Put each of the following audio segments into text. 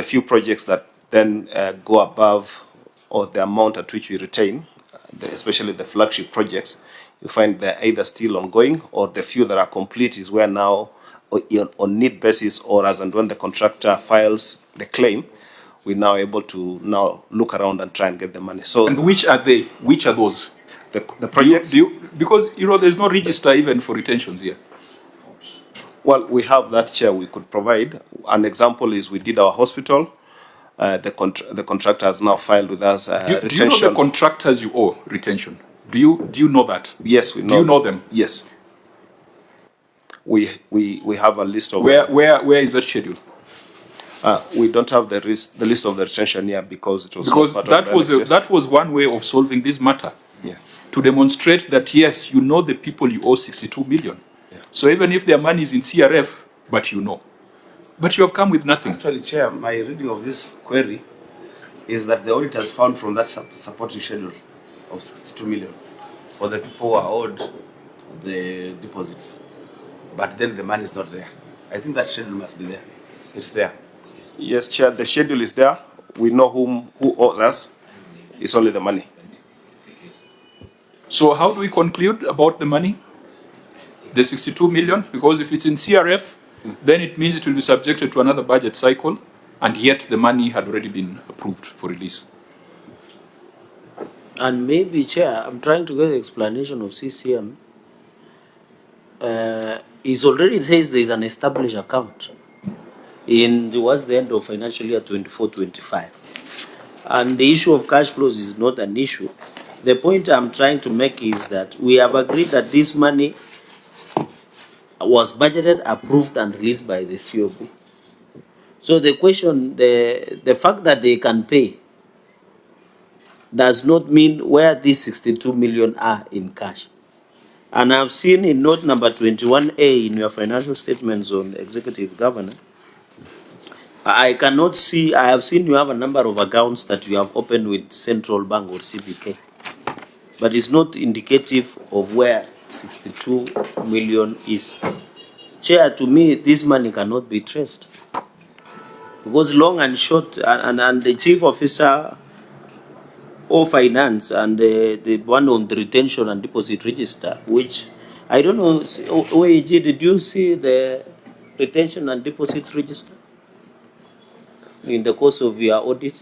A few projects that then go above or the amount at which we retain, especially the flagship projects, you find they're either still ongoing or the few that are complete is where now on need basis or as and when the contractor files the claim, we're now able to now look around and try and get the money. So, and which are they? Which are those? The projects? Because there's no register even for retentions here. Well, we have that chair we could provide. An example is we did our hospital. The contractor has now filed with us retention. Do you know the contractors you owe retention? Do you know that? Yes, we know. Do you know them? Yes. We have a list of... Where is that schedule? We don't have the list of the retention here because it was... Because that was one way of solving this matter. Yeah. To demonstrate that, yes, you know the people you owe 62 million. Yeah. So even if their money is in CRF, but you know. But you have come with nothing. Actually, Chair, my reading of this query is that the audit has found from that supporting schedule of 62 million for the people who are owed the deposits. But then the money is not there. I think that schedule must be there. It's there. Yes, Chair, the schedule is there. We know who owes us. It's only the money. So how do we conclude about the money? The 62 million? Because if it's in CRF, then it means it will be subjected to another budget cycle, and yet the money had already been approved for release. And maybe, Chair, I'm trying to get an explanation of CCM. It already says there is an established account towards the end of financial year 24-25. And the issue of cash flows is not an issue. The point I'm trying to make is that we have agreed that this money was budgeted, approved, and released by the COB. So the question, the fact that they can pay does not mean where these 62 million are in cash. And I've seen in note number 21A in your financial statements on executive governance, I cannot see, I have seen you have a number of accounts that you have opened with Central Bank or CBK, but it's not indicative of where 62 million is. Chair, to me, this money cannot be traced. Because long and short, and the chief officer of finance and the one on the retention and deposit register, which I don't know, OAG, did you see the retention and deposits register in the course of your audit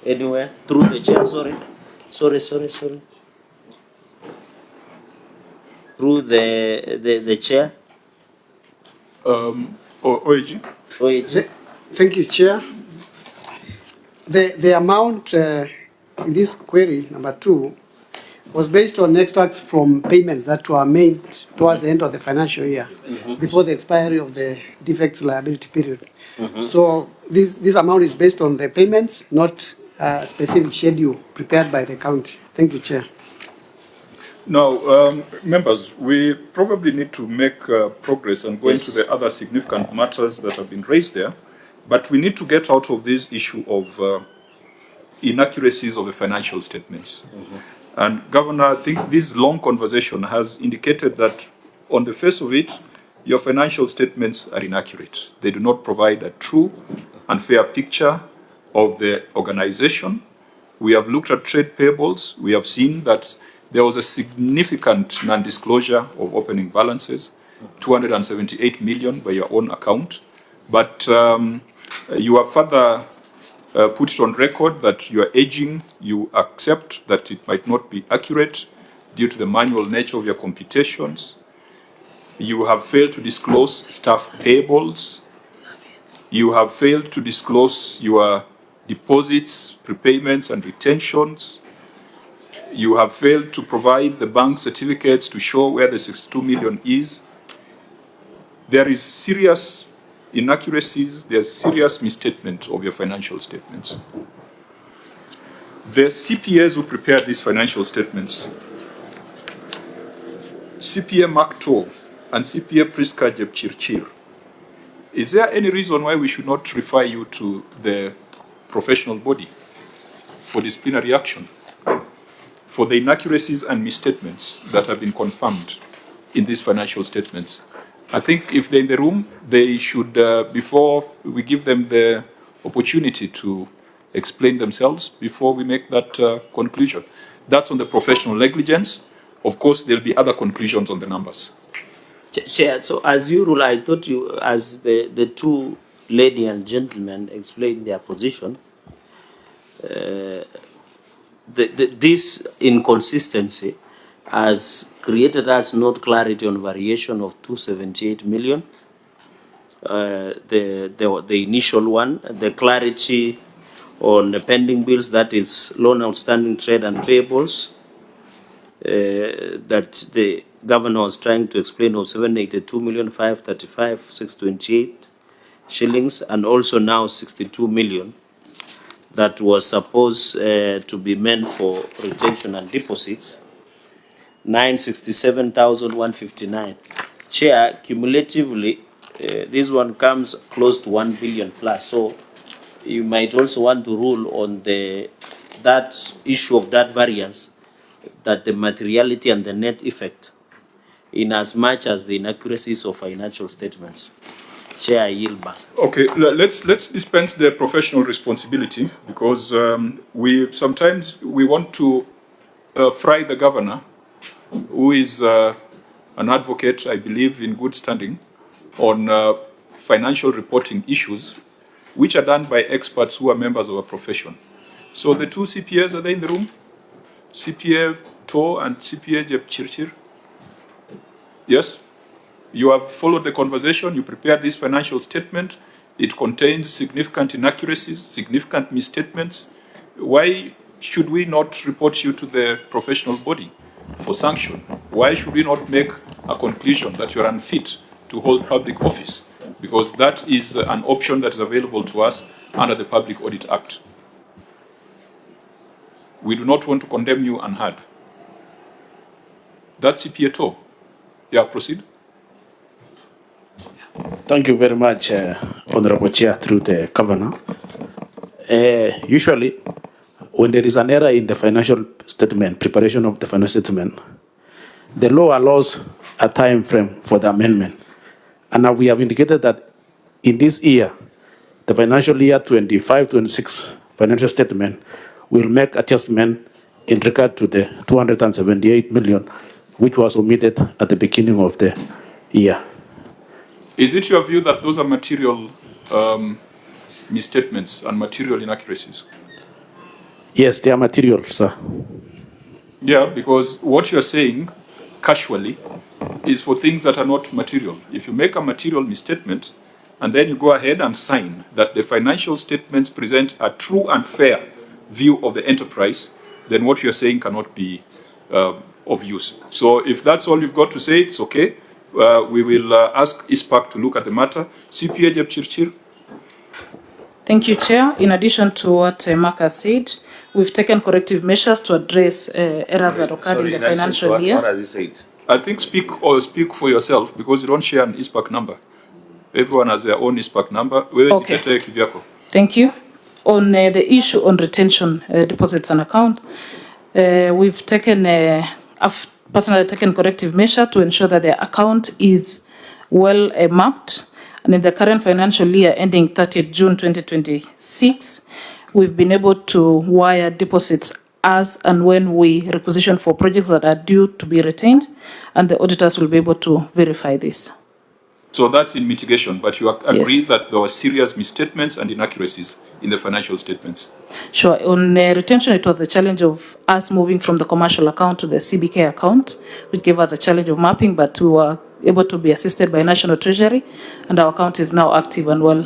anywhere? Through the chair, sorry. Through the chair? OAG? OAG. Thank you, Chair. The amount in this query, number 2, was based on extracts from payments that were made towards the end of the financial year, before the expiry of the defects liability period. So this amount is based on the payments, not a specific schedule prepared by the county. Thank you, Chair. Now, members, we probably need to make progress and go into the other significant matters that have been raised there, but we need to get out of this issue of inaccuracies of the financial statements. And Governor, I think this long conversation has indicated that on the face of it, your financial statements are inaccurate. They do not provide a true and fair picture of the organization. We have looked at trade payables. We have seen that there was a significant non-disclosure of opening balances, 278 million by your own account. But you have further put it on record that you are aging. You accept that it might not be accurate due to the manual nature of your computations. You have failed to disclose staff payables. You have failed to disclose your deposits, prepayments, and retentions. You have failed to provide the bank certificates to show where the 62 million is. There is serious inaccuracies, there's serious misstatement of your financial statements. The CPAs who prepared these financial statements, CPA Mark Toll and CPA Priska Jepchirchir, is there any reason why we should not refer you to the professional body for disciplinary action for the inaccuracies and misstatements that have been confirmed in these financial statements? I think if they're in the room, they should, before we give them the opportunity to explain themselves before we make that conclusion. That's on the professional negligence. Of course, there'll be other conclusions on the numbers. Chair, so as you rule, I thought you, as the two lady and gentlemen explained their position, this inconsistency has created us not clarity on variation of 278 million. The initial one, the clarity on the pending bills, that is loan outstanding trade and payables, that the governor was trying to explain of 782,535,628 shillings, and also now 62 million that was supposed to be meant for retention and deposits, 967,159. Chair, cumulatively, this one comes close to 1 billion plus. So you might also want to rule on that issue of that variance, that the materiality and the net effect, in as much as the inaccuracies of financial statements. Chair, I yield back. Okay, let's dispense the professional responsibility, because we sometimes want to fry the governor, who is an advocate, I believe, in good standing, on financial reporting issues, which are done by experts who are members of a profession. So the two CPAs, are they in the room? CPA To and CPA Cherargei? Yes? You have followed the conversation, you prepared this financial statement, it contains significant inaccuracies, significant misstatements. Why should we not report you to the professional body for sanction? Why should we not make a conclusion that you're unfit to hold public office? Because that is an option that is available to us under the Public Audit Act. We do not want to condemn you unheard. That's CPA To. Yeah, proceed. Thank you very much, Honorable Chair, through the Governor. Usually, when there is an error in the financial statement, preparation of the financial statement, the law allows a time frame for the amendment. And now we have indicated that in this year, the financial year 25-26 financial statement will make adjustment in regard to the 278 million, which was omitted at the beginning of the year. Is it your view that those are material misstatements and material inaccuracies? Yes, they are material, sir. Yeah, because what you're saying casually is for things that are not material. If you make a material misstatement and then you go ahead and sign that the financial statements present a true and fair view of the enterprise, then what you're saying cannot be of use. So if that's all you've got to say, it's okay. We will ask ISPAC to look at the matter. CPA Cherargei. Thank you, Chair. In addition to what Mark has said, we've taken corrective measures to address errors that occurred in the financial year. What has he said? I think speak for yourself, because you don't share an ISPAC number. Everyone has their own ISPAC number. Okay. Thank you. On the issue on retention deposits and account, we've taken I've personally taken corrective measure to ensure that the account is well mapped. And in the current financial year ending 30th June 2026, we've been able to wire deposits as and when we requisition for projects that are due to be retained, and the auditors will be able to verify this. So that's in mitigation, but you agree Yes. that there were serious misstatements and inaccuracies in the financial statements? Sure. On retention, it was a challenge of us moving from the commercial account to the CBK account, which gave us a challenge of mapping, but we were able to be assisted by National Treasury, and our account is now active and well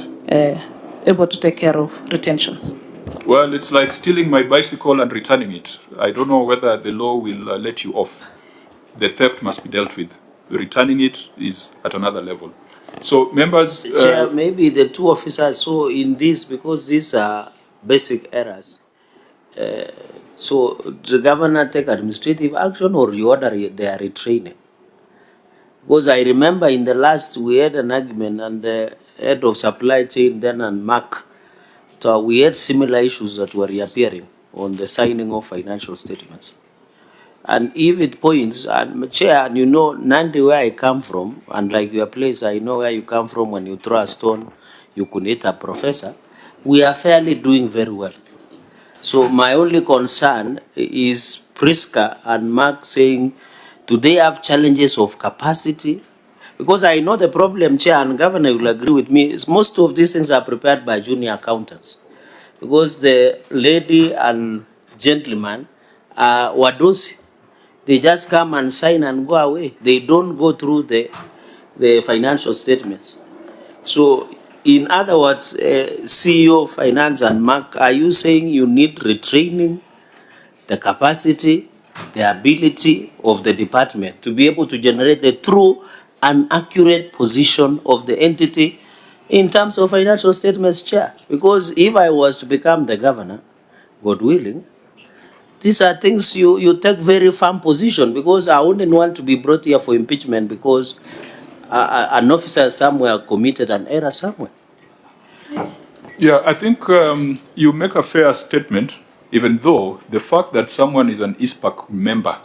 able to take care of retentions. Well, it's like stealing my bicycle and returning it. I don't know whether the law will let you off. The theft must be dealt with. Returning it is at another level. So, members... Chair, maybe the two officers saw in this, because these are basic errors. So the governor take administrative action, or you order their retraining? Because I remember in the last we had an argument, and the head of supply chain then and Mark, so we had similar issues that were reappearing on the signing of financial statements. And if it points, and Chair, and you know, Nandi, where I come from, and like your place, I know where you come from. When you throw a stone, you could hit a professor. we are fairly doing very well. So my only concern is Priska and Mark saying, do they have challenges of capacity? Because I know the problem, Chair and Governor will agree with me, is most of these things are prepared by junior accountants. Because the lady and gentleman are wadosi. They just come and sign and go away. They don't go through the financial statements. So, in other words, CEO of Finance and Mark, are you saying you need retraining the capacity, the ability of the department to be able to generate the true and accurate position of the entity in terms of financial statements, Chair? Because if I was to become the governor, God willing, these are things you take very firm position, because I wouldn't want to be brought here for impeachment because an officer somewhere committed an error somewhere. Yeah, I think you make a fair statement, even though the fact that someone is an ISPAC member,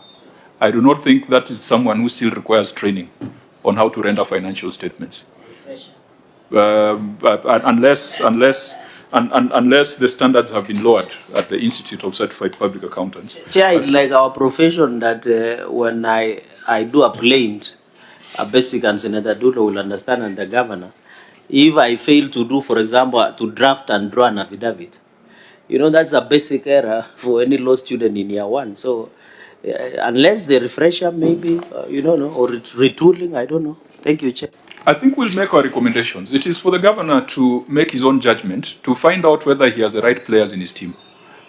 I do not think that is someone who still requires training on how to render financial statements. Unless the standards have been lowered at the Institute of Certified Public Accountants. Chair, it's like our profession that when I do a plaint, a basic, and Senator Dulo will understand, and the governor, if I fail to do, for example, to draft and draw an affidavit, you know, that's a basic error for any law student in year one. So unless the refresher maybe, you don't know, or retooling, I don't know. Thank you, Chair. I think we'll make our recommendations. It is for the governor to make his own judgment to find out whether he has the right players in his team.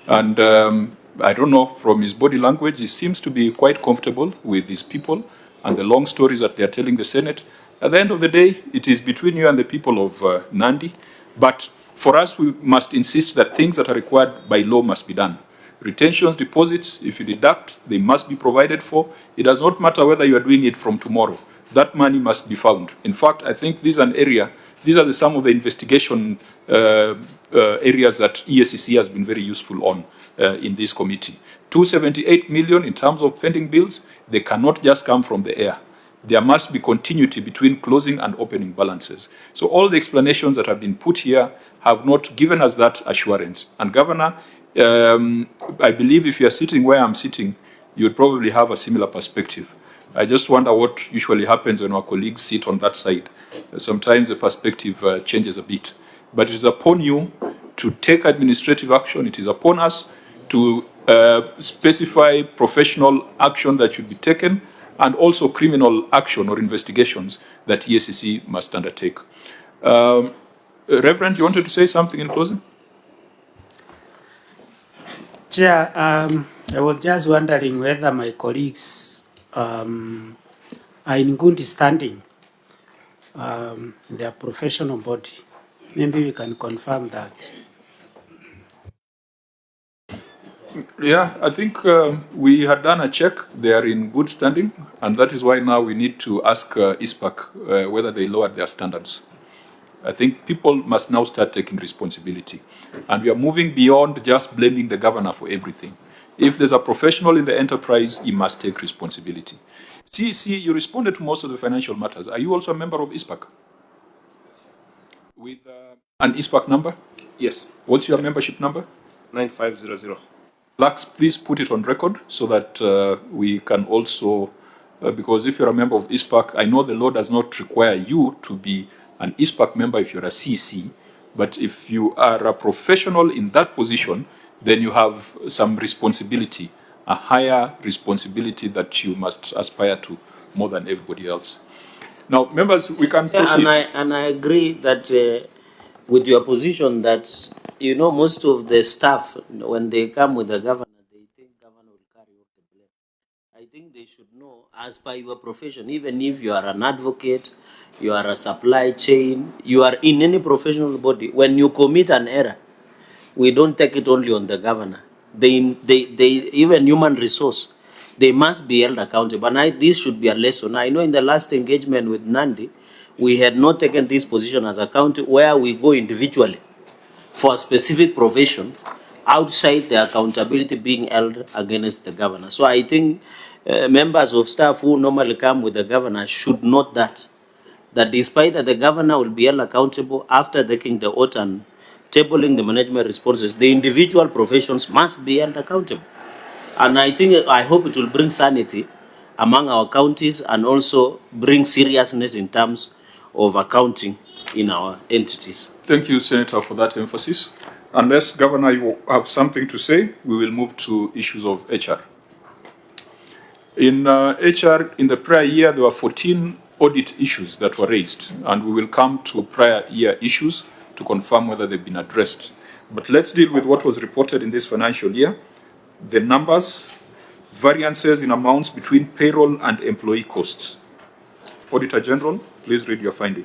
And I don't know, from his body language, he seems to be quite comfortable with his people and the long stories that they're telling the Senate. At the end of the day, it is between you and the people of Nandi. But for us, we must insist that things that are required by law must be done. Retentions, deposits, if you deduct, they must be provided for. It does not matter whether you are doing it from tomorrow. That money must be found. In fact, I think this is an area, these are some of the investigation areas that EACC has been very useful on in this committee. 278 million in terms of pending bills, they cannot just come from the air. There must be continuity between closing and opening balances. So all the explanations that have been put here have not given us that assurance. And Governor, I believe if you are sitting where I'm sitting, you would probably have a similar perspective. I just wonder what usually happens when our colleagues sit on that side. Sometimes the perspective changes a bit. But it is upon you to take administrative action. It is upon us to specify professional action that should be taken, and also criminal action or investigations that EACC must undertake. Reverend, you wanted to say something in closing? Chair, I was just wondering whether my colleagues are in good standing in their professional body. Maybe we can confirm that. Yeah, I think we had done a check. They are in good standing, and that is why now we need to ask ISPAC whether they lowered their standards. I think people must now start taking responsibility. And we are moving beyond just blaming the governor for everything. If there's a professional in the enterprise, he must take responsibility. See, you responded to most of the financial matters. Are you also a member of ISPAC? With an ISPAC number? Yes. What's your membership number? 9500. Lux, please put it on record so that we can also, because if you're a member of ISPAC, I know the law does not require you to be an ISPAC member if you're a CC, but if you are a professional in that position, then you have some responsibility, a higher responsibility that you must aspire to more than everybody else. Now, members, we can proceed. And I agree that with your position that, you know, most of the staff, when they come with the governor, they think governor will carry off the blame. I think they should know, as per your profession, even if you are an advocate, you are a supply chain, you are in any professional body, when you commit an error, we don't take it only on the governor. They even human resource, they must be held accountable. And this should be a lesson. I know in the last engagement with Nandi, we had not taken this position as a county where we go individually for a specific profession outside the accountability being held against the governor. So I think members of staff who normally come with the governor should note that despite that the governor will be held accountable after taking the oath and tabling the management responses, the individual professions must be held accountable. And I hope it will bring sanity among our counties and also bring seriousness in terms of accounting in our entities. Thank you, Senator, for that emphasis. Unless, Governor, you have something to say, we will move to issues of HR. In HR, in the prior year, there were 14 audit issues that were raised, and we will come to prior year issues to confirm whether they've been addressed. But let's deal with what was reported in this financial year. The numbers, variances in amounts between payroll and employee costs. Auditor General, please read your finding.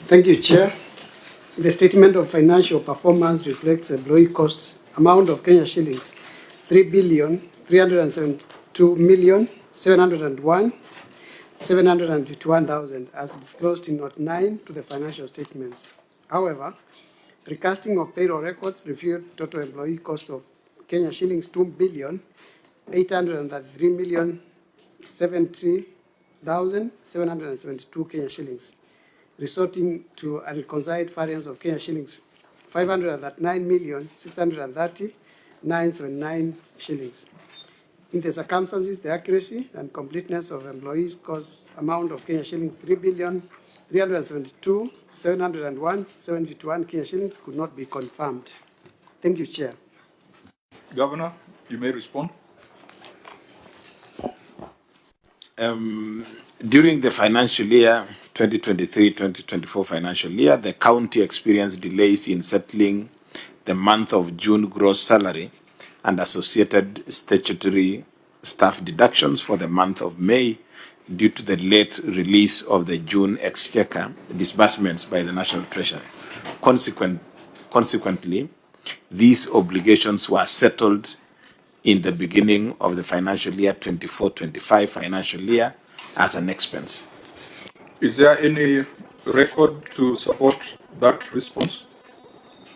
Thank you, Chair. The statement of financial performance reflects employee costs amount of Kenya shillings 3,372,701,751,000 as disclosed in Note 9 to the financial statements. However, recasting of payroll records revealed total employee cost of Kenya shillings 2,833,070,772 Kenya shillings, resulting to a reconciled variance of Kenya shillings 509,630,979 shillings. In the circumstances, the accuracy and completeness of employees' cost amount of Kenya shillings 3,372,701,751 Kenya shillings could not be confirmed. Thank you, Chair. Governor, you may respond. During the financial year 2023-2024 financial year, the county experienced delays in settling the month of June gross salary and associated statutory staff deductions for the month of May due to the late release of the June exchequer disbursements by the National Treasury. Consequently, these obligations were settled in the beginning of the financial year 24-25 financial year as an expense. Is there any record to support that response,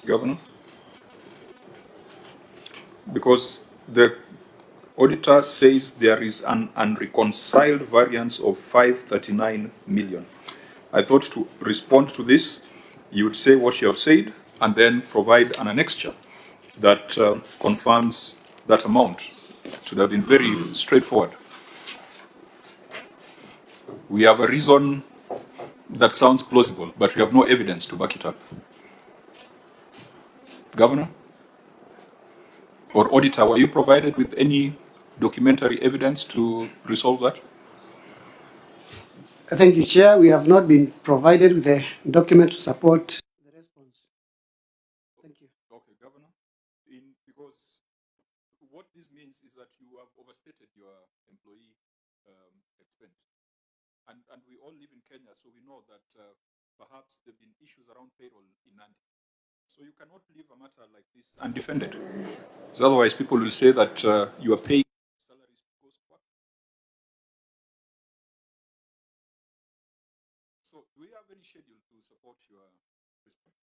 Governor? Because the auditor says there is an unreconciled variance of 539 million. I thought to respond to this, you would say what you have said and then provide an annexure that confirms that amount. It should have been very straightforward. We have a reason that sounds plausible, but we have no evidence to back it up. Governor? Or auditor, were you provided with any documentary evidence to resolve that? Thank you, Chair. We have not been provided with a document to support the response. Thank you. Okay, Governor. Because what this means is that you have overstated your employee expense. And we all live in Kenya, so we know that perhaps there have been issues around payroll in Nandi. So you cannot leave a matter like this undefended. So otherwise, people will say that you are paying salaries to ghost work. So do we have any schedule to support your response?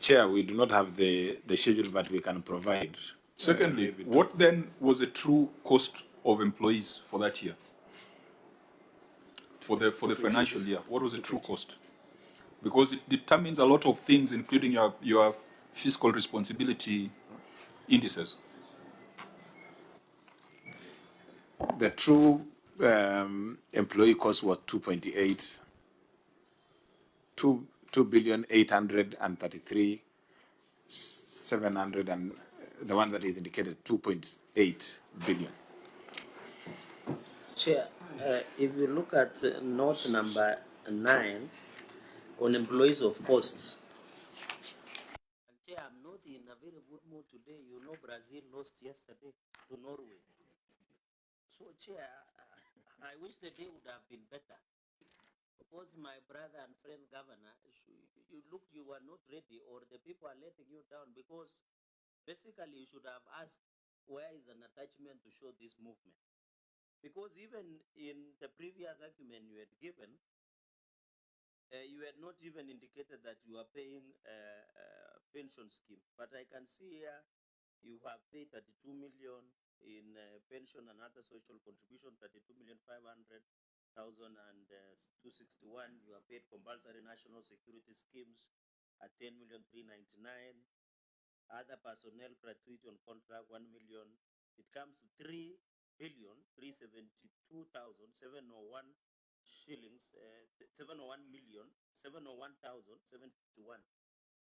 Chair, we do not have the schedule, but we can provide. Secondly, what then was the true cost of employees for that year? For the financial year, what was the true cost? Because it determines a lot of things, including your fiscal responsibility indices. The true employee cost was 2.8, 2,833,700, and the one that is indicated 2.8 billion. Chair, if you look at note number 9 on employees of posts, Chair, I'm not in a very good mood today. You know, Brazil lost yesterday to Norway. So, Chair, I wish the day would have been better. Because my brother and friend governor, you were not ready, or the people are letting you down, because basically you should have asked where is an attachment to show this movement. Because even in the previous argument you had given, you had not even indicated that you are paying pension scheme. But I can see here you have paid 32 million in pension and other social contribution, 32,500,000. 261. You are paid compulsory national security schemes at 10,399,000. Other personnel gratuity on contract 1 million. It comes to 3,372,701 shillings, 701,751.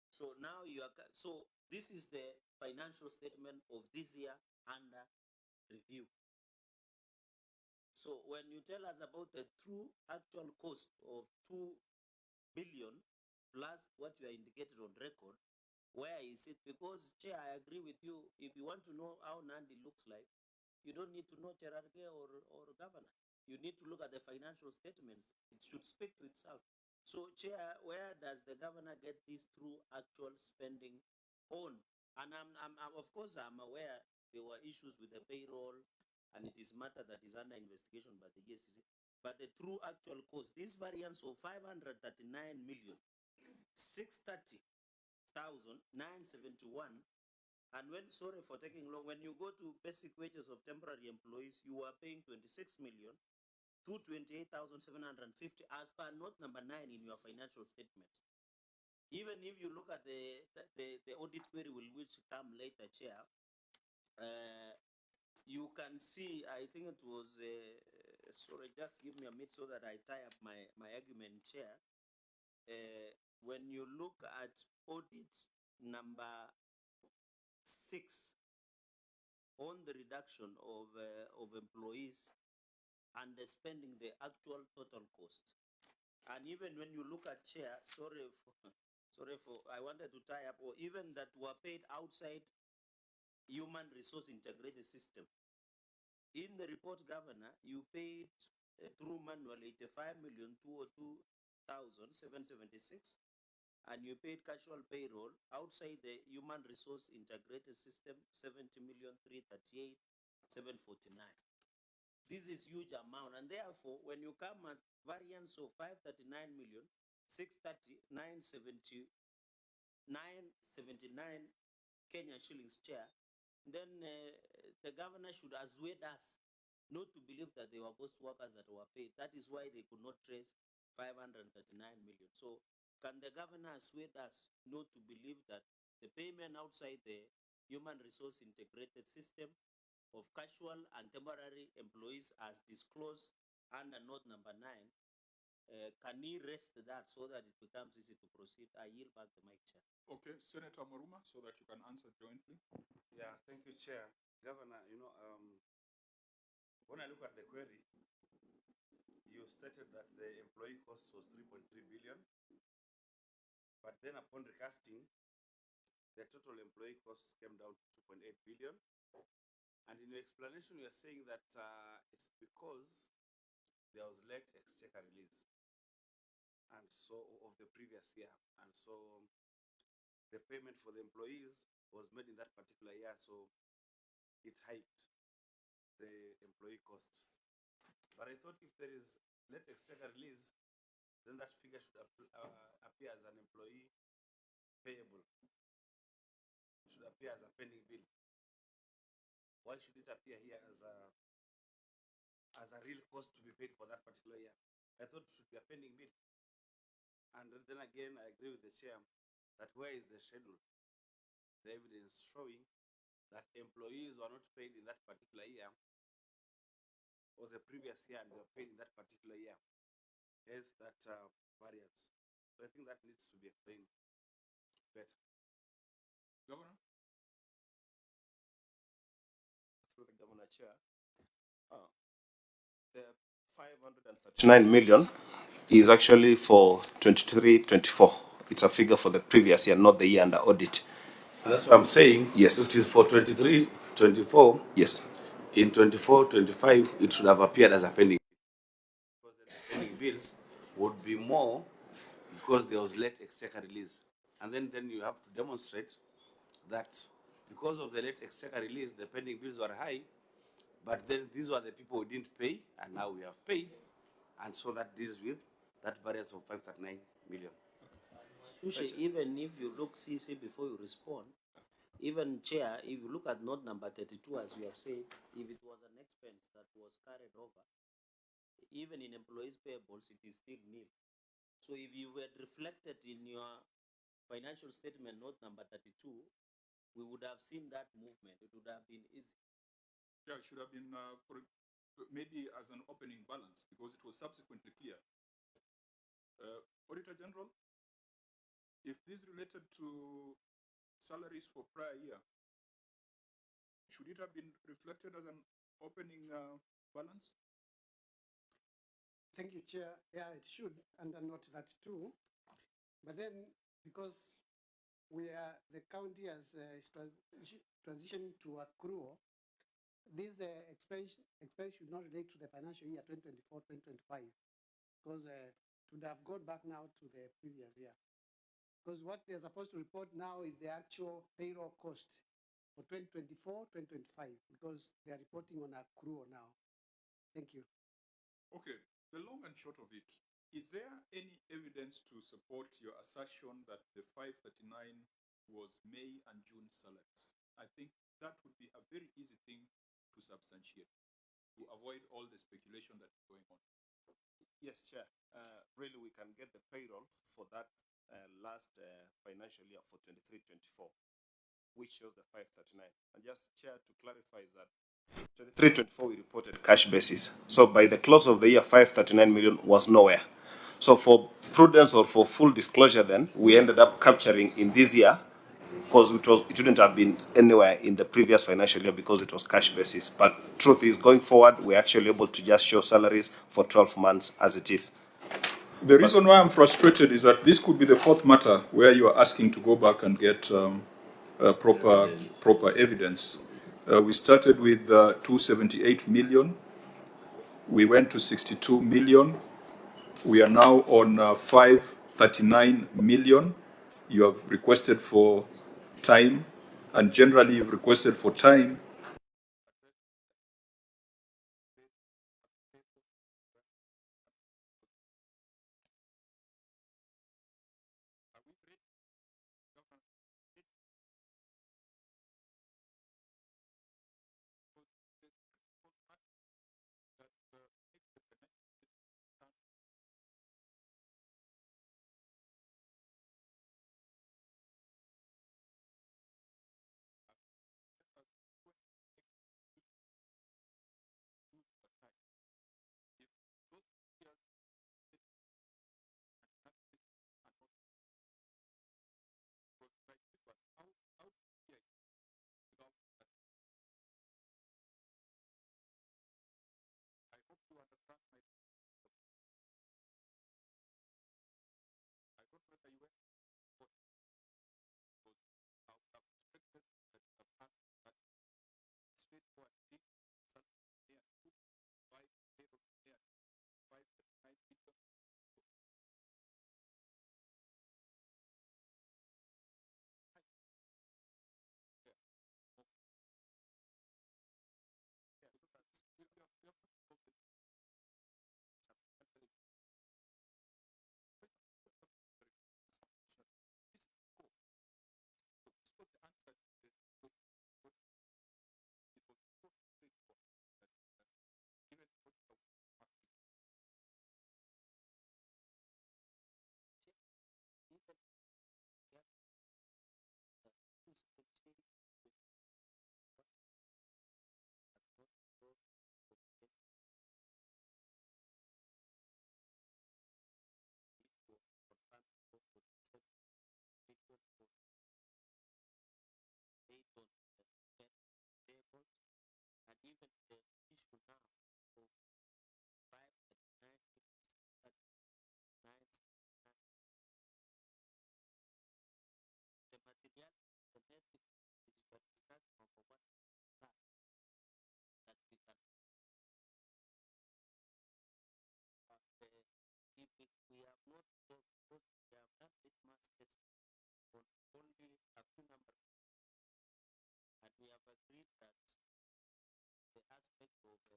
So now you are, so this is the financial statement of this year under review. So when you tell us about the true actual cost of 2 billion plus what you are indicated on record, where is it? Because, Chair, I agree with you. If you want to know how Nandi looks like, you don't need to know Cherargei or governor. You need to look at the financial statements. It should speak to itself. So, Chair, where does the governor get this true actual spending on? And of course, I'm aware there were issues with the payroll, and it is matter that is under investigation by the EACC. But the true actual cost, this variance of 539,630,971. And when, sorry for taking long, when you go to basic wages of temporary employees, you are paying 26,228,750 as per note number 9 in your financial statement. Even if you look at the audit query which come later, Chair, you can see, I think it was, sorry, just give me a minute so that I tie up my argument, Chair. When you look at audit number 6 on the reduction of employees and the spending the actual total cost, and even when you look at, Chair, sorry for I wanted to tie up, or even that were paid outside human resource integrated system. In the report, Governor, you paid through manual 85,202,776, and you paid casual payroll outside the human resource integrated system 70,338,749. This is huge amount, and therefore, when you come at variance of 539,630,979 Kenyan shillings, Chair, then the governor should assuade us not to believe that they were ghost workers that were paid. That is why they could not trace 539 million. So can the governor assuade us not to believe that the payment outside the human resource integrated system of casual and temporary employees as disclosed under note number 9, can he rest that so that it becomes easy to proceed? I yield back the mic, Chair. Okay, Senator Maruma, so that you can answer jointly. Yeah, thank you, Chair. Governor, when I look at the query, you stated that the employee cost was 3.3 billion, but then upon recasting, the total employee cost came down to 2.8 billion. And in your explanation, you are saying that it's because there was late exchequer release, and so of the previous year, and so the payment for the employees was made in that particular year, so it hiked the employee costs. But I thought if there is late exchequer release, then that figure should appear as an employee payable. It should appear as a pending bill. Why should it appear here as a real cost to be paid for that particular year? I thought it should be a pending bill. And then again, I agree with the chair that where is the schedule? The evidence showing that employees were not paid in that particular year or the previous year, and they were paid in that particular year. Hence that variance. So I think that needs to be explained better. Governor? Through the Governor, Chair. The 539 million is actually for 23-24. It's a figure for the previous year, not the year under audit. And that's what I'm saying. Yes. If it is for 23-24, yes. In 24-25, it should have appeared as a pending. Because then the pending bills would be more because there was late exchequer release. And then you have to demonstrate that because of the late exchequer release, the pending bills were high, but then these were the people who didn't pay, and now we have paid. And so that deals with that variance of 539 million. Shushe, even if you look, CC, before you respond, even Chair, if you look at note number 32, as you have said, if it was an expense that was carried over, even in employees' payables, it is still nil. So if you were reflected in your financial statement note number 32, we would have seen that movement. It would have been easy. Yeah, it should have been maybe as an opening balance because it was subsequently clear. Auditor General, if this related to salaries for prior year, should it have been reflected as an opening balance? Thank you, Chair. Yeah, it should, and note that too. But then, because the county is transitioning to accrual, this expense should not relate to the financial year 2024-2025, because it would have gone back now to the previous year. Because what they're supposed to report now is the actual payroll cost for 2024-2025, because they are reporting on accrual now. Thank you. Okay, the long and short of it, is there any evidence to support your assertion that the 539 was May and June salaries? I think that would be a very easy thing to substantiate, to avoid all the speculation that is going on. Yes, Chair. Really, we can get the payroll for that last financial year for 23-24, which shows the 539. And just, Chair, to clarify is that 23-24 we reported cash basis. So by the close of the year, 539 million was nowhere. So for prudence or for full disclosure, then we ended up capturing in this year, because it wouldn't have been anywhere in the previous financial year because it was cash basis. But truth is, going forward, we're actually able to just show salaries for 12 months as it is. The reason why I'm frustrated is that this could be the fourth matter where you are asking to go back and get proper evidence. We started with 278 million. We went to 62 million. We are now on 539 million. You have requested for time, and generally you've requested for time.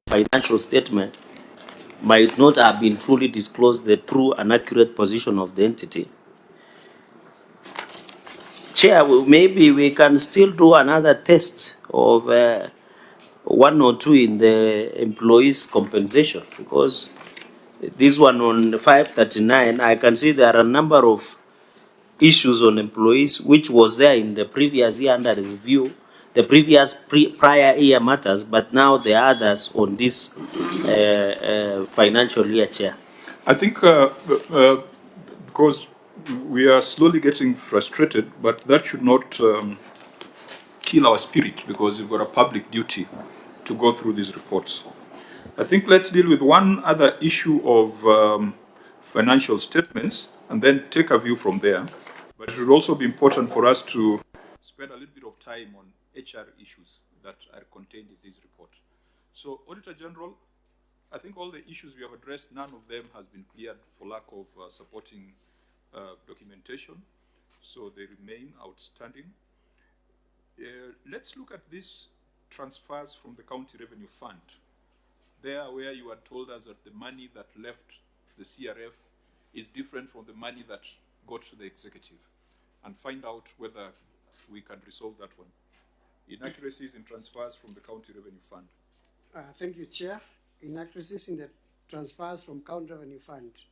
Financial statement might not have been truly disclosed the true and accurate position of the entity. Chair, maybe we can still do another test of one or two in the employees' compensation, because This one on 539, I can see there are a number of issues on employees, which was there in the previous year under review, the previous prior year matters, but now there are others on this financial year, Chair. I think because we are slowly getting frustrated, but that should not kill our spirit, because we've got a public duty to go through these reports. I think let's deal with one other issue of financial statements and then take a view from there. But it would also be important for us to spend a little bit of time on HR issues that are contained in this report. So, Auditor General, I think all the issues we have addressed, none of them has been cleared for lack of supporting documentation. So they remain outstanding. Let's look at these transfers from the County Revenue Fund. There where you had told us that the money that left the CRF is different from the money that got to the executive, and find out whether we can resolve that one. Inaccuracies in transfers from the County Revenue Fund. Thank you, Chair. Inaccuracies in the transfers from County Revenue Fund.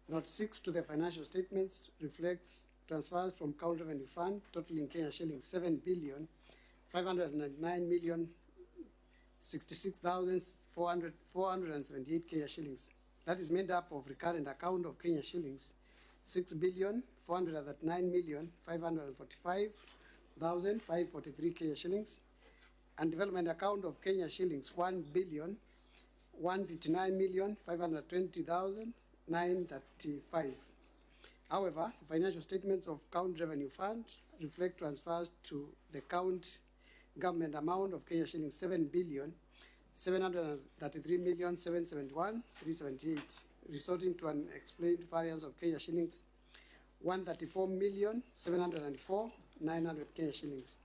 Note 6 to the financial statements reflects transfers from County Revenue Fund totaling Kenya shillings 7,599,066,478 Kenya shillings. That is made up of recurrent account of Kenya shillings 6,439,545,543 Kenya shillings, and development account of Kenya shillings 1,159,520,935. However, the financial statements of County Revenue Fund reflect transfers to the county government amount of Kenya shillings 7,733,771,378, resulting to an explained variance of Kenya shillings 134,704,900 Kenya shillings.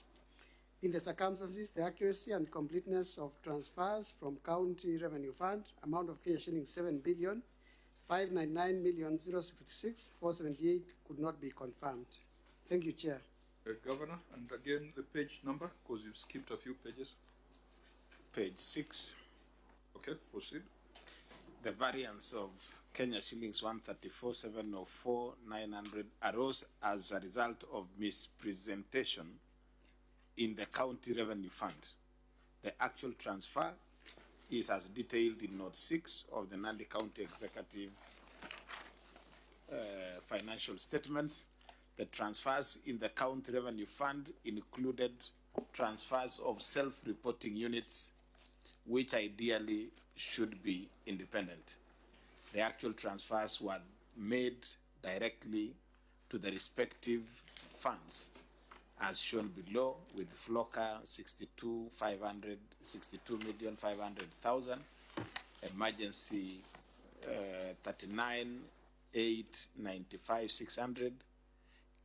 In the circumstances, the accuracy and completeness of transfers from County Revenue Fund, amount of Kenya shillings 7,599,066,478 could not be confirmed. Thank you, Chair. Governor, and again the page number, because you've skipped a few pages. Page 6. Okay, proceed. The variance of Kenya shillings 134,704,900 arose as a result of mispresentation in the County Revenue Fund. The actual transfer is as detailed in Note 6 of the Nandi County Executive financial statements. The transfers in the County Revenue Fund included transfers of self-reporting units, which ideally should be independent. The actual transfers were made directly to the respective funds, as shown below, with Flocker 62,500, 62,500,000, emergency 39,895,600,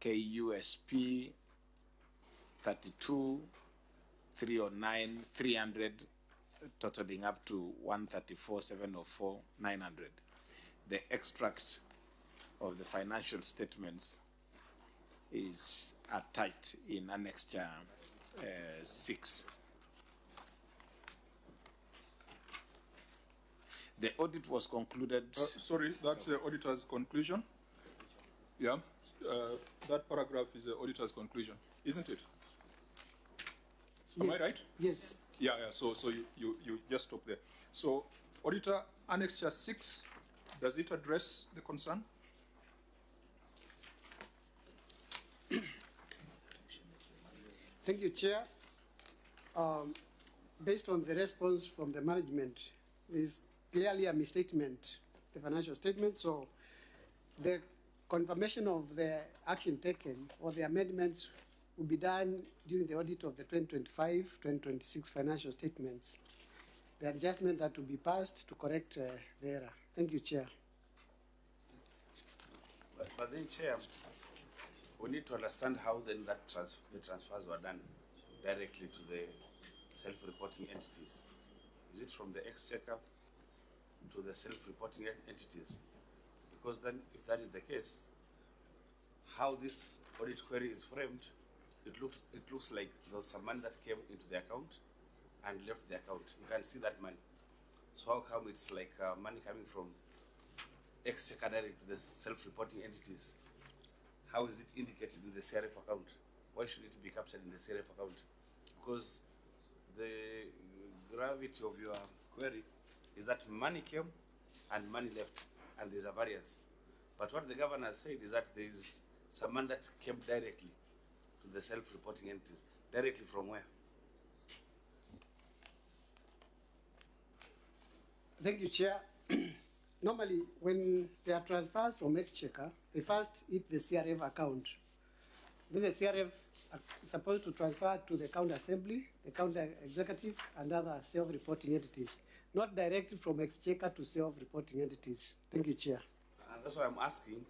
KUSP 32,309,300, totaling up to 134,704,900. The extract of the financial statements is attached in Annexure 6. The audit was concluded. Sorry, that's the auditor's conclusion. Yeah, that paragraph is the auditor's conclusion, isn't it? Am I right? Yes. Yeah. So you just stop there. So, Auditor, Annexure 6, does it address the concern? Thank you, Chair. Based on the response from the management, there is clearly a misstatement, the financial statement. So the confirmation of the action taken or the amendments will be done during the audit of the 2025-2026 financial statements. The adjustment that will be passed to correct the error. Thank you, Chair. But then, Chair, we need to understand how then the transfers were done directly to the self-reporting entities. Is it from the exchequer to the self-reporting entities? Because then, if that is the case, how this audit query is framed, it looks like there's some money that came into the account and left the account. You can see that money. So how come it's like money coming from exchequer direct to the self-reporting entities, how is it indicated in the CRF account? Why should it be captured in the CRF account? Because the gravity of your query is that money came and money left, and there's a variance. But what the governor has said is that there is some money that came directly to the self-reporting entities. Directly from where? Thank you, Chair. Normally, when there are transfers from Exchequer, they first hit the CRF account. Then the CRF is supposed to transfer to the county assembly, the county executive, and other self-reporting entities, not directly from Exchequer to self-reporting entities. Thank you, Chair. And that's why I'm asking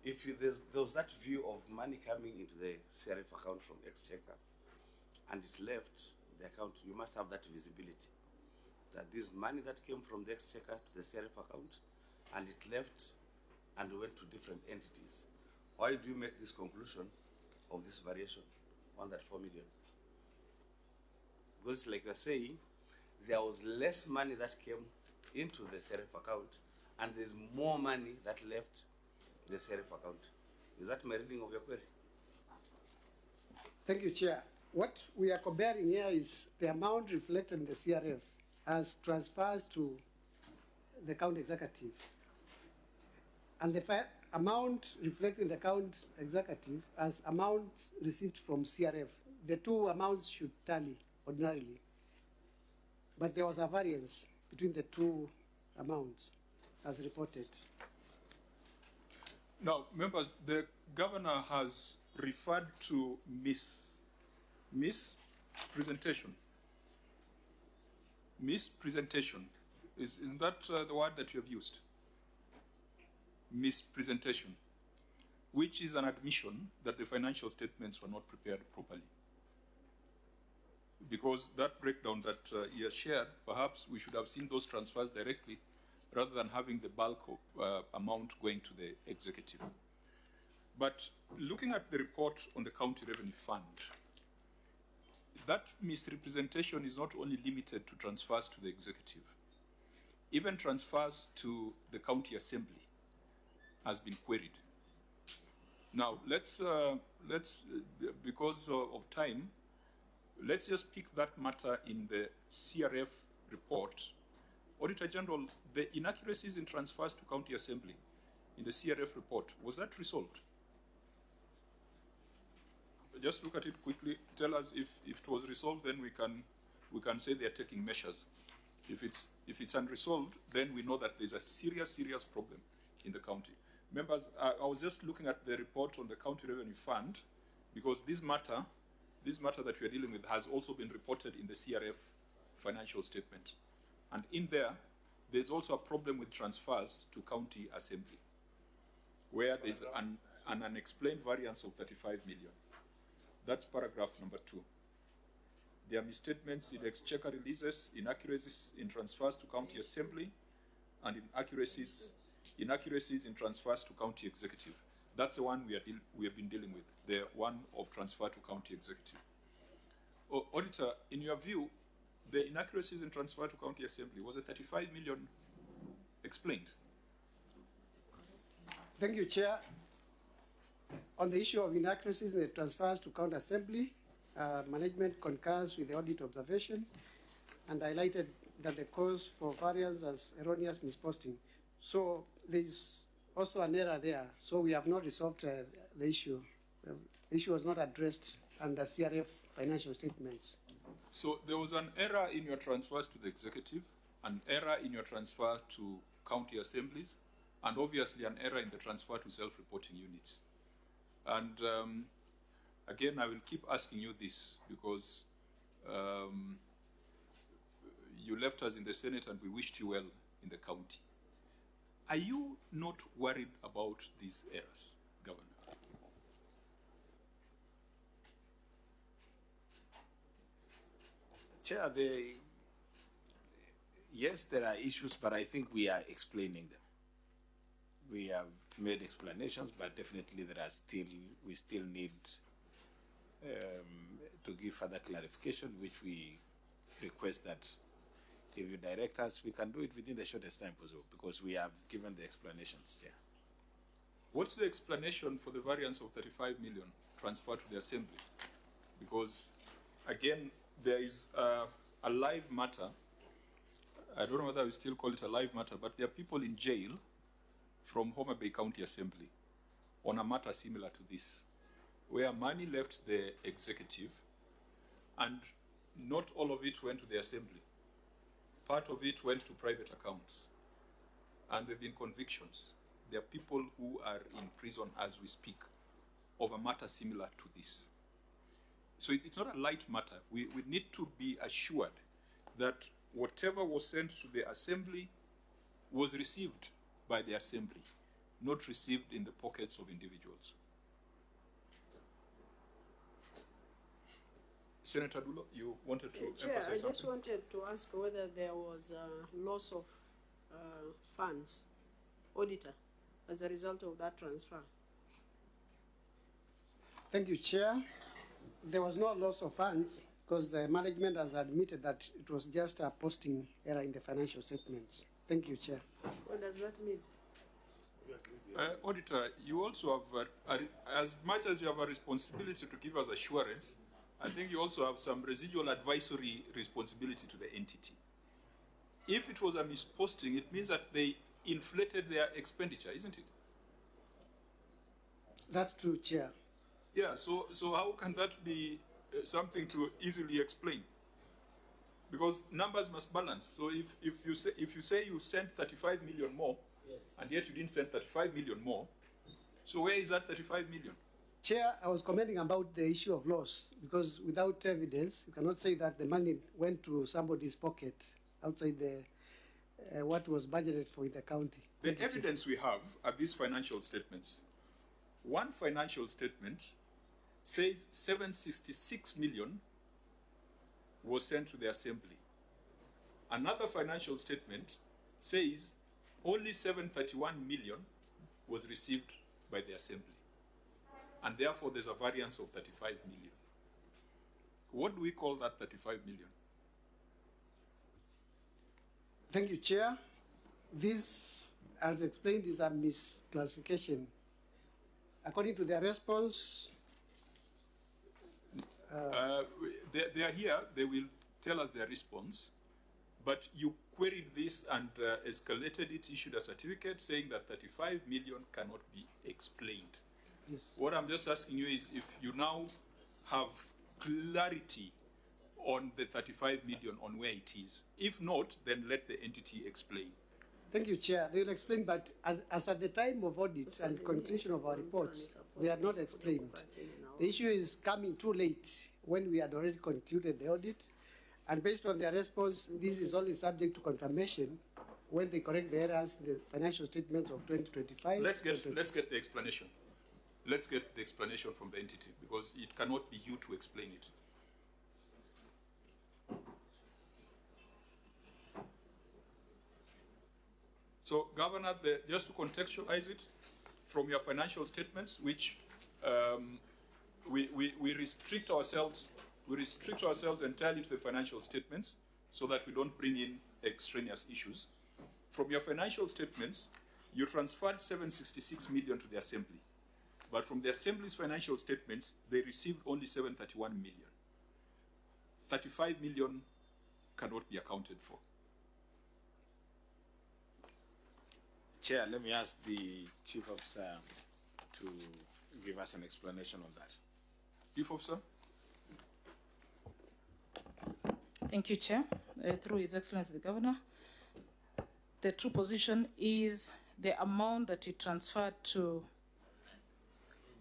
if there was that view of money coming into the CRF account from Exchequer and it left the account, you must have that visibility. That this money that came from the Exchequer to the CRF account and it left and went to different entities. Why do you make this conclusion of this variation, 1.4 million? Because like you're saying, there was less money that came into the CRF account and there's more money that left the CRF account. Is that my reading of your query? Thank you, Chair. What we are comparing here is the amount reflected in the CRF as transfers to the county executive, and the amount reflected in the county executive as amounts received from CRF. The two amounts should tally ordinarily, but there was a variance between the two amounts as reported. Now, members, the governor has referred to mispresentation. Mispresentation. Is that the word that you have used? Mispresentation, which is an admission that the financial statements were not prepared properly. Because that breakdown that you have shared, perhaps we should have seen those transfers directly rather than having the bulk of amount going to the executive. But looking at the report on the County Revenue Fund, that misrepresentation is not only limited to transfers to the executive. Even transfers to the county assembly has been queried. Now, let's because of time, let's just pick that matter in the CRF report. Auditor General, the inaccuracies in transfers to county assembly in the CRF report, was that resolved? Just look at it quickly. Tell us if it was resolved, then we can say they are taking measures. If it's unresolved, then we know that there's a serious problem in the county. Members, I was just looking at the report on the County Revenue Fund because this matter that we are dealing with has also been reported in the CRF financial statement. And in there's also a problem with transfers to county assembly, where there's an unexplained variance of 35 million. That's paragraph number 2. There are misstatements in exchequer releases, inaccuracies in transfers to county assembly, and inaccuracies in transfers to county executive. That's the one we have been dealing with, the one of transfer to county executive. Auditor, in your view, the inaccuracies in transfer to county assembly, was the 35 million explained? Thank you, Chair. On the issue of inaccuracies in the transfers to county assembly, management concurs with the audit observation and highlighted that the cause for variance was erroneous misposting. So there is also an error there. So we have not resolved the issue. The issue was not addressed under CRF financial statements. So there was an error in your transfers to the executive, an error in your transfer to county assemblies, and obviously an error in the transfer to self-reporting units. And again, I will keep asking you this because you left us in the Senate and we wished you well in the county. Are you not worried about these errors, Governor? Chair, yes, there are issues, but I think we are explaining them. We have made explanations, but definitely we still need to give further clarification, which we request that if you direct us, we can do it within the shortest time possible because we have given the explanations, Chair. What's the explanation for the variance of 35 million transferred to the Assembly? Because, again, there is a live matter. I don't know whether we still call it a live matter, but there are people in jail from Homa Bay County Assembly on a matter similar to this, where money left the executive and not all of it went to the Assembly. Part of it went to private accounts. And there have been convictions. There are people who are in prison as we speak of a matter similar to this. So it's not a light matter. We need to be assured that whatever was sent to the Assembly was received by the Assembly, not received in the pockets of individuals. Senator Dulo, you wanted to Chair, emphasize something? I just wanted to ask whether there was a loss of funds, auditor, as a result of that transfer. Thank you, Chair. There was no loss of funds because the management has admitted that it was just a posting error in the financial statements. Thank you, Chair. What does that mean? Auditor, you also have, as much as you have a responsibility to give us assurance, I think you also have some residual advisory responsibility to the entity. If it was a misposting, it means that they inflated their expenditure, isn't it? That's true, Chair. Yeah, so how can that be something to easily explain? Because numbers must balance. So if you say you sent 35 million more, Yes. and yet you didn't send 35 million more, so where is that 35 million? Chair, I was commenting about the issue of loss because without evidence, you cannot say that the money went to somebody's pocket outside the what was budgeted for in the county. The evidence we have are these financial statements. One financial statement says 766 million was sent to the Assembly. Another financial statement says only 731 million was received by the Assembly. And therefore there's a variance of 35 million. What do we call that 35 million? Thank you, Chair. This, as explained, is a misclassification. According to their response, they are here, they will tell us their response, but you queried this and escalated it, issued a certificate saying that 35 million cannot be explained. yes. What I'm just asking you is if you now have clarity on the 35 million on where it is. If not, then let the entity explain. Thank you, Chair. They will explain, but as at the time of audits and conclusion of our reports, they are not explained. The issue is coming too late when we had already concluded the audit, and based on their response, this is only subject to confirmation when they correct the errors in the financial statements of 2025. Let's get the explanation. Let's get the explanation from the entity because it cannot be you to explain it. So, Governor, just to contextualize it, from your financial statements, which we restrict ourselves entirely to the financial statements so that we don't bring in extraneous issues. From your financial statements, you transferred 766 million to the Assembly. But from the Assembly's financial statements, they received only 731 million. 35 million cannot be accounted for. Chair, let me ask the Chief Officer to give us an explanation on that. Chief Officer? Thank you, Chair. Through His Excellency the Governor, the true position is the amount that you transferred to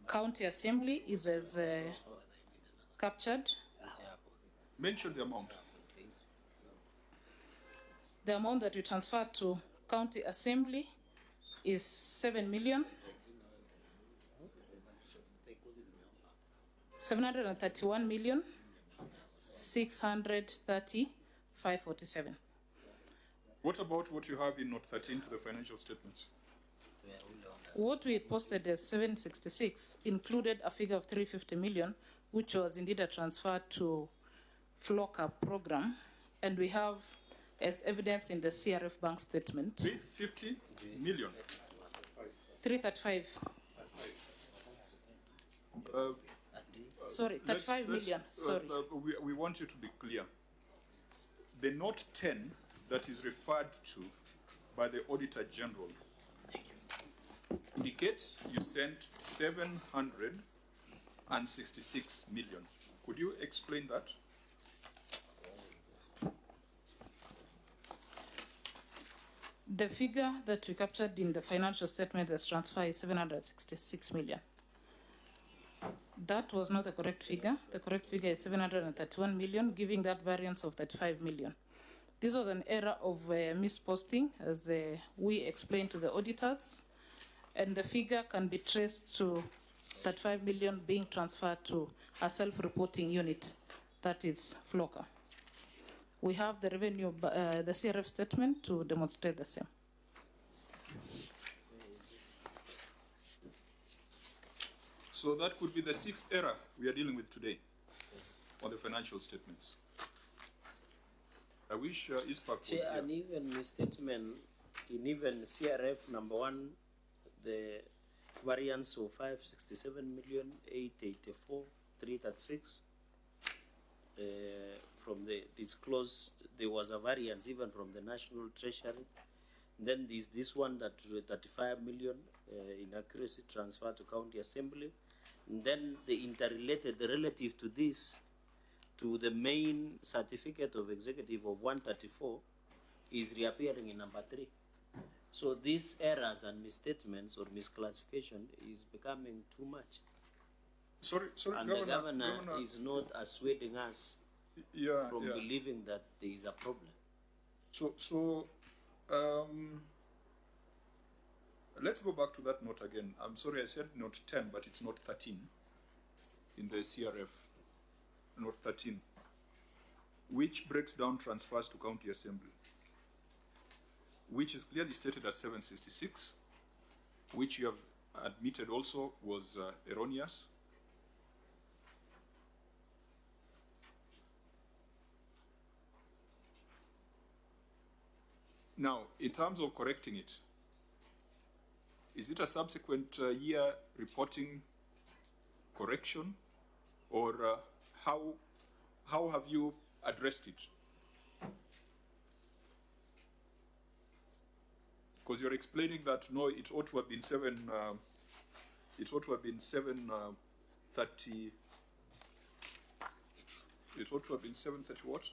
County Assembly is as captured. Mention the amount. The amount that you transferred to County Assembly is 7 million 731 million 630,547. What about what you have in Note 13 to the financial statements? What we had posted as 766 included a figure of 350 million, which was indeed a transfer to FLOCA program, and we have as evidenced in the CRF bank statement. 350 million. 335. Sorry, 35 million. Sorry. We want you to be clear. The note 10 that is referred to by the Auditor General indicates you sent 766 million. Could you explain that? The figure that we captured in the financial statement as transfer is 766 million. That was not the correct figure. The correct figure is 731 million, giving that variance of 35 million. This was an error of misposting, as we explained to the auditors, and the figure can be traced to 35 million being transferred to a self-reporting unit, that is FLOCA. We have the revenue, the CRF statement to demonstrate the same. So that could be the sixth error we are dealing with today on the financial statements. I wish ISPAC was here. And even misstatement in even CRF number 1, the variance of 567,884,336. From the disclosed, there was a variance even from the National Treasury. Then there's this one that 35 million inaccuracy transfer to County Assembly. And then the interrelated, the relative to this, to the main certificate of executive of 134 is reappearing in number 3. So these errors and misstatements or misclassification is becoming too much. Sorry, and Governor, the governor is not assuading us from believing that there is a problem. So, let's go back to that note again. I'm sorry, I said note 10, but it's note 13 in the CRF. Note 13, which breaks down transfers to County Assembly, which is clearly stated as 766, which you have admitted also was erroneous. Now, in terms of correcting it, is it a subsequent year reporting correction, or how have you addressed it? Because you're explaining that no, it ought to have been 730. It ought to have been 730 what?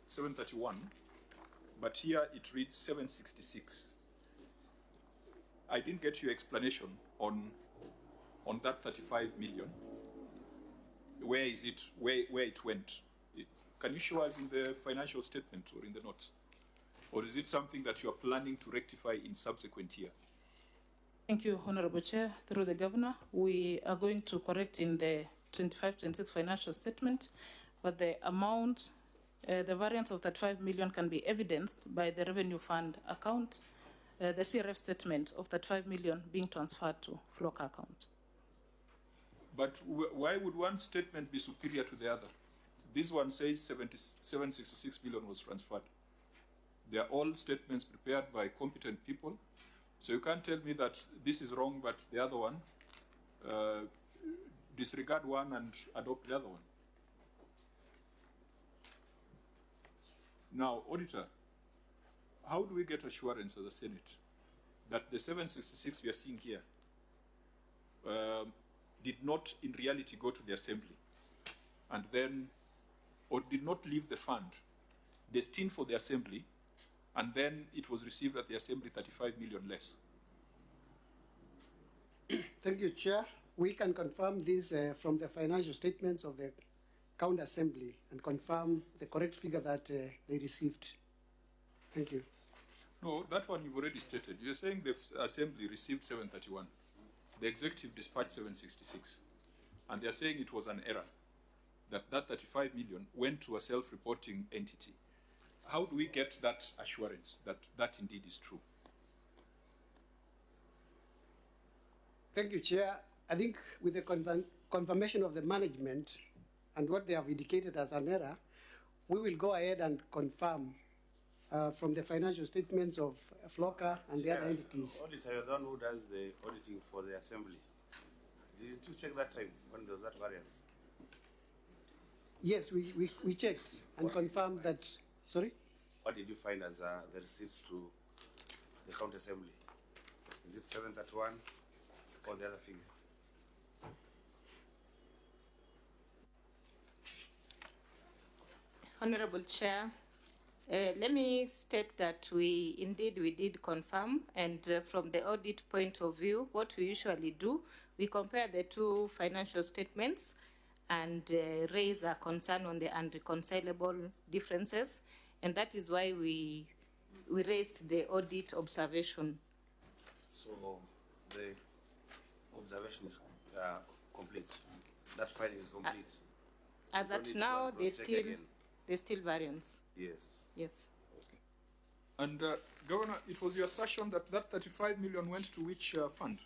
731. But here it reads 766. I didn't get your explanation on that 35 million. Where is it? Where it went? Can you show us in the financial statement or in the notes? Or is it something that you are planning to rectify in subsequent year? Thank you, Honorable Chair. Through the Governor, we are going to correct in the 25-26 financial statement, but the amount, the variance of 35 million can be evidenced by the revenue fund account, the CRF statement of 35 million being transferred to FLOCA account. But why would one statement be superior to the other? This one says 766 million was transferred. They are all statements prepared by competent people. So you can't tell me that this is wrong, but the other one, disregard one and adopt the other one. Now, Auditor, how do we get assurance as a Senate that the 766 we are seeing here did not in reality go to the Assembly and then, or did not leave the fund destined for the Assembly, and then it was received at the Assembly 35 million less? Thank you, Chair. We can confirm this from the financial statements of the County Assembly and confirm the correct figure that they received. Thank you. No, that one you've already stated. You're saying the Assembly received 731. The Executive dispatched 766. And they're saying it was an error, that 35 million went to a self-reporting entity. How do we get that assurance that that indeed is true? Thank you, Chair. I think with the confirmation of the management and what they have indicated as an error, we will go ahead and confirm from the financial statements of Flocker and the other entities. Auditor, you're the one who does the auditing for the assembly. Did you check that time when there was that variance? Yes, we checked and confirmed that. Sorry? What did you find as the receipts to the county assembly? Is it 731 or the other figure? Honorable Chair, let me state that we did confirm, and from the audit point of view, what we usually do, we compare the two financial statements and raise a concern on the unreconcilable differences, and that is why we raised the audit observation. So the observation is complete. That finding is complete. As at now, there's still variance. Yes. Yes. Okay. And Governor, it was your assertion that that 35 million went to which fund?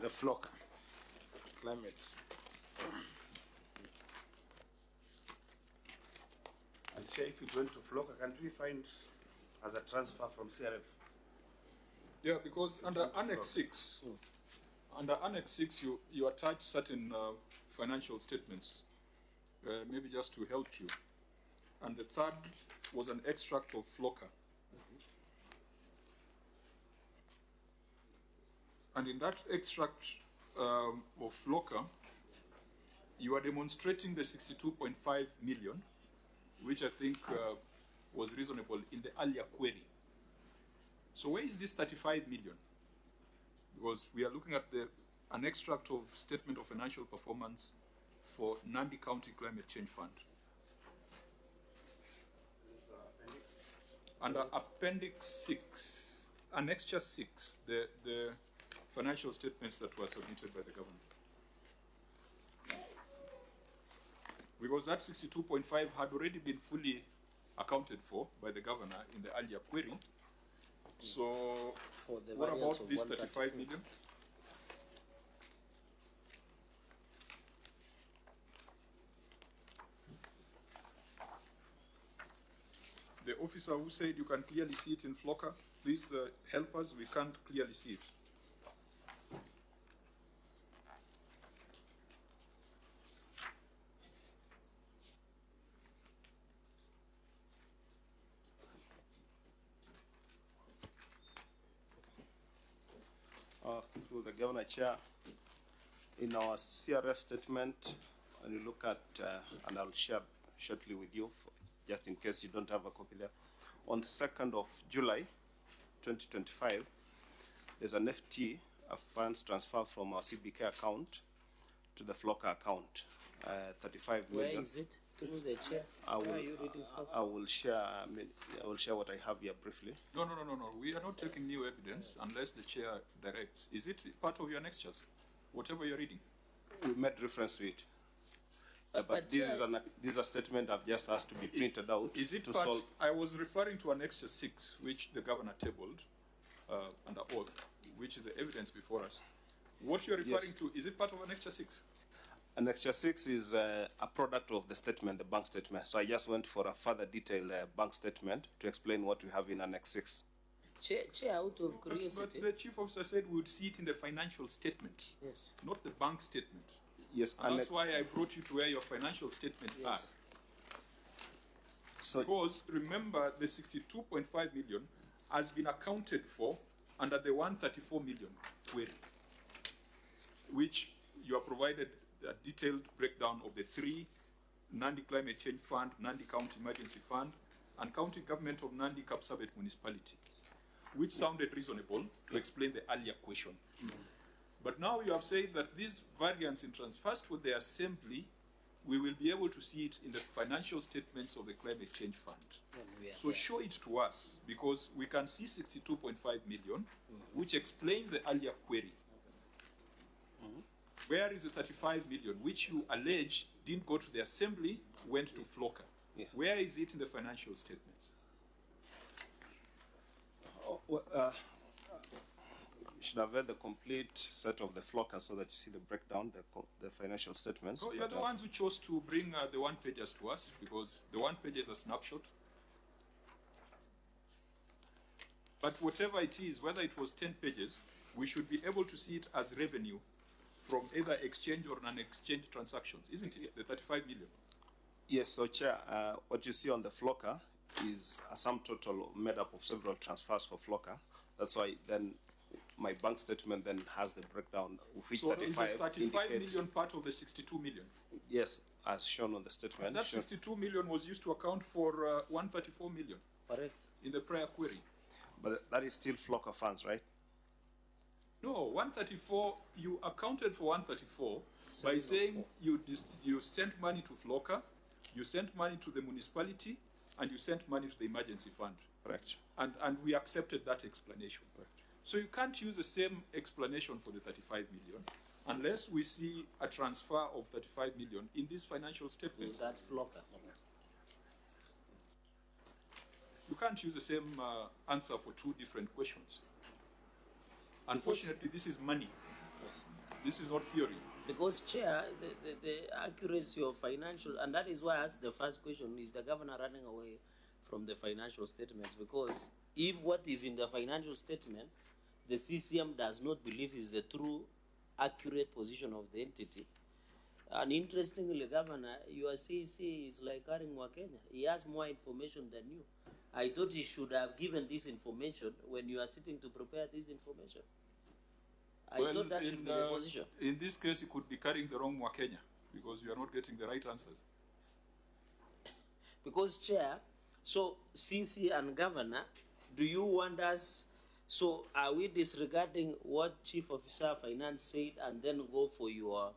The flock, climate. And say if it went to Flocker, can't we find as a transfer from CRF? Yeah, because under Annex 6, you attach certain financial statements, maybe just to help you. And the third was an extract of Flocker. And in that extract of Flocker, you are demonstrating the 62.5 million, which I think was reasonable in the earlier query. So where is this 35 million? Because we are looking at an extract of statement of financial performance for Nandi County Climate Change Fund. Under Appendix 6, Annexure 6, the financial statements that were submitted by the government. Because that 62.5 had already been fully accounted for by the governor in the earlier query. So what about this 35 million? The officer who said you can clearly see it in Flocker, please help us, we can't clearly see it. Through the Governor Chair, in our CRF statement, when you look at, and I'll share shortly with you, just in case you don't have a copy there, on 2nd of July 2025, there's an FT, a funds transfer from our CBK account to the Flocker account, 35 million. Where is it? Through the chair. I will share what I have here briefly. No. We are not taking new evidence unless the chair directs. Is it part of your annexures? Whatever you're reading. We made reference to it. But this is a statement I've just asked to be printed out. Is it to part? solve? I was referring to Annexure 6, which the governor tabled under oath, which is the evidence before us. What you're referring to, is it part of Annexure 6? Annexure 6 is a product of the statement, the bank statement. So I just went for a further detailed bank statement to explain what we have in Annex 6. Chair, out of curiosity. But the chief officer said we would see it in the financial statement, Yes. not the bank statement. Yes, And that's why I brought you to where your financial statements are. So, because remember, the 62.5 million has been accounted for under the 134 million query, which you are provided a detailed breakdown of the three: Nandi Climate Change Fund, Nandi County Emergency Fund, and County Government of Nandi Kapsabet Municipality, which sounded reasonable to explain the earlier question. But now you have said that this variance in transfers to the assembly, we will be able to see it in the financial statements of the Climate Change Fund. So show it to us, because we can see 62.5 million, which explains the earlier query. Where is the 35 million, which you allege didn't go to the assembly, went to Flocker? Where is it in the financial statements? You should have read the complete set of the flocker so that you see the breakdown, the financial statements. So you're the ones who chose to bring the one-pagers to us, because the one-page is a snapshot. But whatever it is, whether it was 10 pages, we should be able to see it as revenue from either exchange or non-exchange transactions, isn't it? The 35 million. Yes, so Chair, what you see on the flocker is a sum total made up of several transfers for flocker. That's why then my bank statement then has the breakdown of which So 35 is the 35 indicates, million part of the 62 million? yes, as shown on the statement. And that 62 million was used to account for 134 million. Correct. In the prior query. But that is still flocker funds, right? No, 134, you accounted for 134 by saying you sent money to flocker, you sent money to the municipality, and you sent money to the emergency fund. Correct. And we accepted that explanation. Correct. So you can't use the same explanation for the 35 million unless we see a transfer of 35 million in this financial statement. With that flocker. You can't use the same answer for two different questions. Unfortunately, this is money. This is not theory. Because, Chair, the accuracy of financial, and that is why I asked the first question, is the governor running away from the financial statements? Because if what is in the financial statement, the CCM does not believe is the true accurate position of the entity. And interestingly, Governor, your CC is like carrying Wakenya. He has more information than you. I thought he should have given this information when you are sitting to prepare this information. I thought that should be the position. In this case, he could be carrying the wrong Wakenya because you are not getting the right answers. Because, Chair, so CC and Governor, do you want us, so are we disregarding what Chief Officer of Finance said and then go for your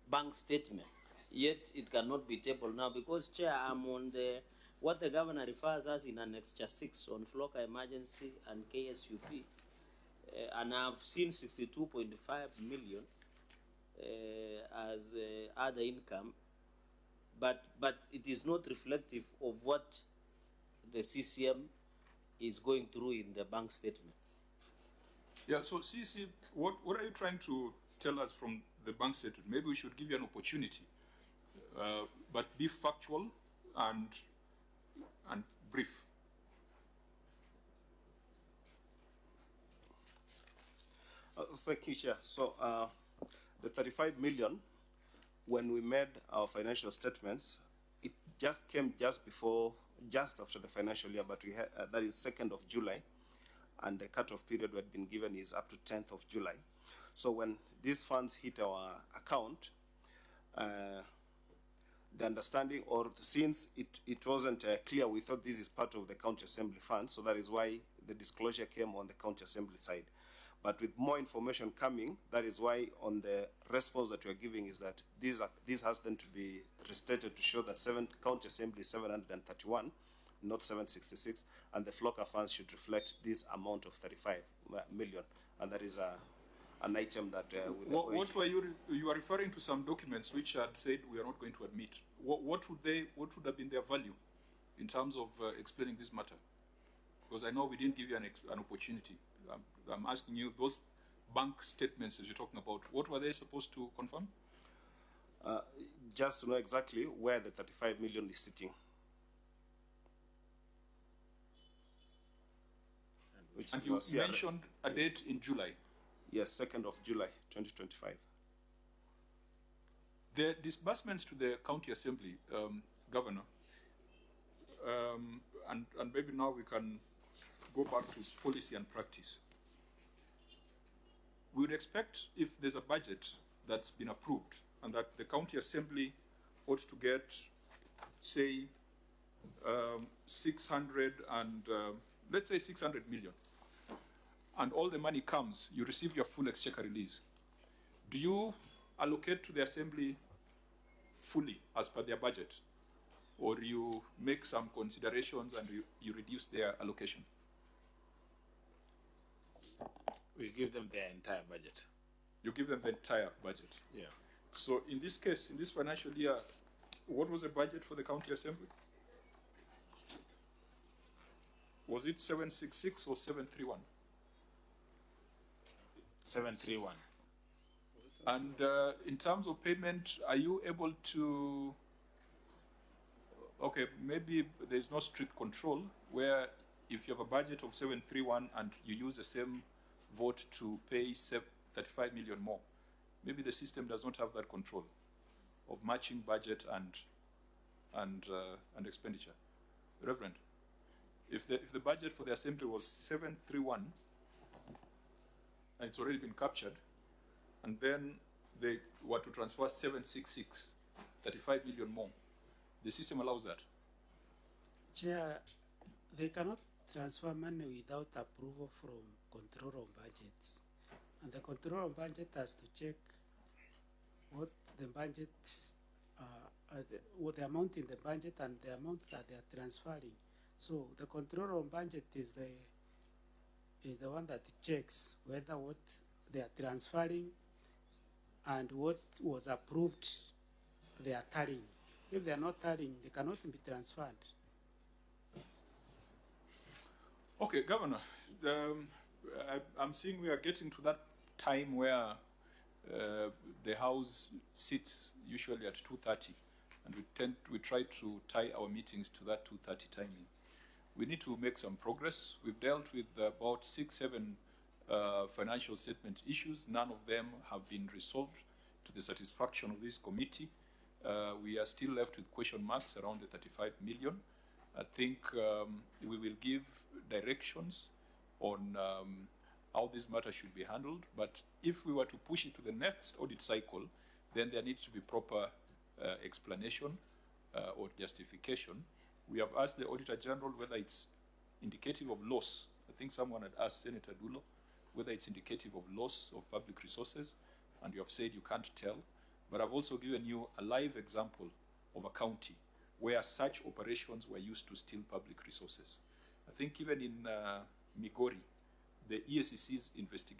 bank statement? Yet it cannot be tabled now because, Chair, I'm on the what the Governor refers as in Annexure 6 on flocker emergency and KSUP. And I've seen 62.5 million as other income, but it is not reflective of what the CCM is going through in the bank statement. Yeah, so CC, what are you trying to tell us from the bank statement? Maybe we should give you an opportunity, but be factual and brief. Thank you, Chair. So the 35 million, when we made our financial statements, it just came just after the financial year, but we had, that is 2nd of July, and the cutoff period we had been given is up to 10th of July. So when these funds hit our account, the understanding, or since it wasn't clear, we thought this is part of the county assembly fund, so that is why the disclosure came on the county assembly side. But with more information coming, that is why on the response that we are giving is that this has then to be restated to show that county assembly is 731, not 766, and the flocker funds should reflect this amount of 35 million, and that is an item that what were you are referring to some documents which had said we are not going to admit. What would have been their value in terms of explaining this matter? Because I know we didn't give you an opportunity. I'm asking you, those bank statements that you're talking about, what were they supposed to confirm? Just to know exactly where the 35 million is sitting. And you mentioned a date in July. Yes, 2nd of July, 2025. The disbursements to the county assembly, Governor, and maybe now we can go back to policy and practice. We would expect, if there's a budget that's been approved and that the county assembly ought to get, say, 600 and let's say 600 million, and all the money comes, you receive your full exchequer release. Do you allocate to the assembly fully as per their budget, or you make some considerations and you reduce their allocation? We give them their entire budget. You give them the entire budget? Yeah. So in this case, in this financial year, what was the budget for the county assembly? Was it 766 or 731? 731. And in terms of payment, are you able to, okay, maybe there's no strict control where if you have a budget of 731 and you use the same vote to pay 35 million more, maybe the system does not have that control of matching budget and expenditure. Reverend, if the budget for the assembly was 731 and it's already been captured, and then they were to transfer 766, 35 million more, the system allows that? Chair, they cannot transfer money without approval from control of budgets. And the control of budget has to check what the budget, what the amount in the budget and the amount that they are transferring. So the control of budget is the one that checks whether what they are transferring and what was approved they are tallying. If they are not tallying, they cannot be transferred. Okay, Governor, I'm seeing we are getting to that time where the House sits usually at 2:30, and we try to tie our meetings to that 2:30 timing. We need to make some progress. We've dealt with about 6-7 financial statement issues. None of them have been resolved to the satisfaction of this committee. We are still left with question marks around the 35 million. I think we will give directions on how this matter should be handled. But if we were to push it to the next audit cycle, then there needs to be proper explanation or justification. We have asked the Auditor General whether it's indicative of loss. I think someone had asked Senator Dulo whether it's indicative of loss of public resources, and you have said you can't tell. But I've also given you a live example of a county where such operations were used to steal public resources. I think even in Migori, the EACC is investigating.